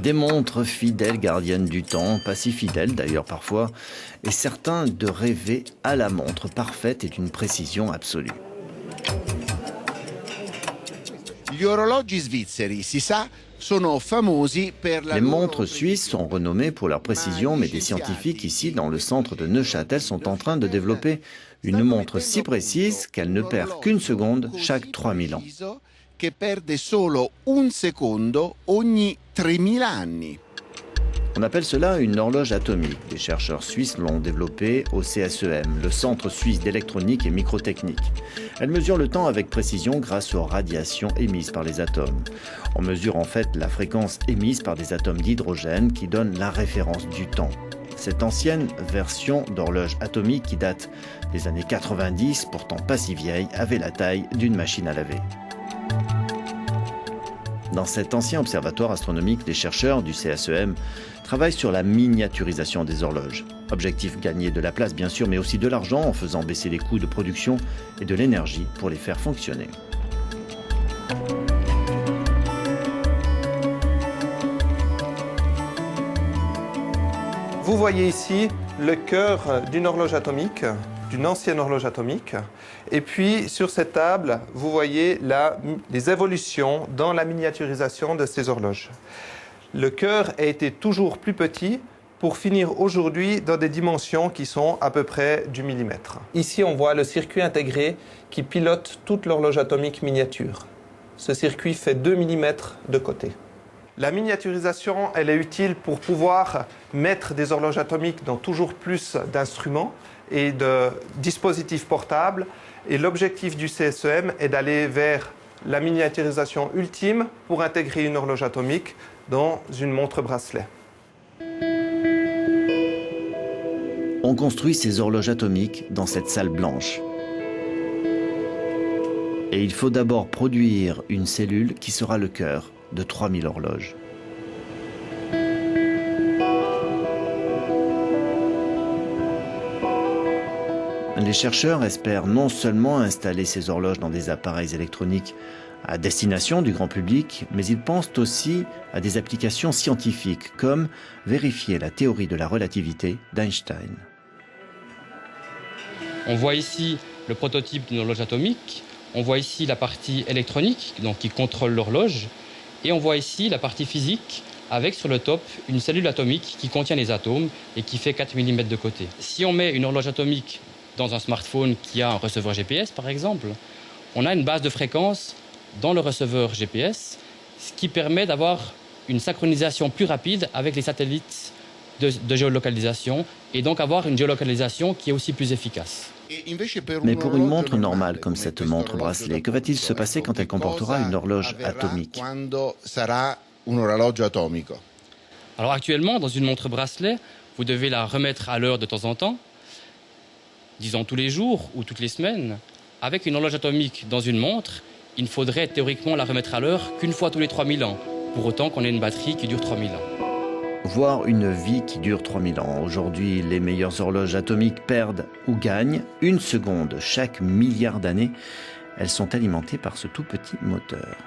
Des montres fidèles gardiennes du temps, pas si fidèles d'ailleurs parfois, et certains de rêver à la montre parfaite et d'une précision absolue. Gli orologi svizzeri, si sa, sono famosi per la Les loro montres suisses sont renommées pour leur précision, mais des scientifiques ici, dans le centre de Neuchâtel, sont en train de développer une montre si précise qu'elle ne perd qu'une seconde chaque 3000 ans. che perde solo un secondo ogni 3000 anni. On appelle cela une horloge atomique. Les chercheurs suisses l'ont développée au CSEM, le Centre suisse d'électronique et microtechnique. Elle mesure le temps avec précision grâce aux radiations émises par les atomes. On mesure en fait la fréquence émise par des atomes d'hydrogène qui donnent la référence du temps. Cette ancienne version d'horloge atomique qui date des années 90, pourtant pas si vieille, avait la taille d'une machine à laver. Dans cet ancien observatoire astronomique, les chercheurs du CSEM travaillent sur la miniaturisation des horloges. Objectif, gagner de la place bien sûr, mais aussi de l'argent en faisant baisser les coûts de production et de l'énergie pour les faire fonctionner. Vous voyez ici le cœur d'une horloge atomique, d'une ancienne horloge atomique. Et puis, sur cette table, vous voyez les évolutions dans la miniaturisation de ces horloges. Le cœur a été toujours plus petit pour finir aujourd'hui dans des dimensions qui sont à peu près du millimètre. Ici, on voit le circuit intégré qui pilote toute l'horloge atomique miniature. Ce circuit fait 2 mm de côté. La miniaturisation, elle est utile pour pouvoir mettre des horloges atomiques dans toujours plus d'instruments et de dispositifs portables. Et l'objectif du CSEM est d'aller vers la miniaturisation ultime pour intégrer une horloge atomique dans une montre bracelet. On construit ces horloges atomiques dans cette salle blanche. Et il faut d'abord produire une cellule qui sera le cœur de 3000 horloges. Les chercheurs espèrent non seulement installer ces horloges dans des appareils électroniques à destination du grand public, mais ils pensent aussi à des applications scientifiques, comme vérifier la théorie de la relativité d'Einstein. On voit ici le prototype d'une horloge atomique, on voit ici la partie électronique donc qui contrôle l'horloge, et on voit ici la partie physique avec sur le top une cellule atomique qui contient les atomes et qui fait 4 mm de côté. Si on met une horloge atomique dans un smartphone qui a un receveur GPS par exemple, on a une base de fréquence dans le receveur GPS, ce qui permet d'avoir une synchronisation plus rapide avec les satellites de géolocalisation et donc avoir une géolocalisation qui est aussi plus efficace. Mais pour une montre normale comme cette montre bracelet, que va-t-il se passer quand elle comportera une horloge atomique? Alors actuellement, dans une montre bracelet, vous devez la remettre à l'heure de temps en temps, disons tous les jours ou toutes les semaines. Avec une horloge atomique dans une montre, il ne faudrait théoriquement la remettre à l'heure qu'une fois tous les 3000 ans, pour autant qu'on ait une batterie qui dure 3000 ans. Voire une vie qui dure 3000 ans. Aujourd'hui, les meilleures horloges atomiques perdent ou gagnent une seconde chaque milliard d'années. Elles sont alimentées par ce tout petit moteur.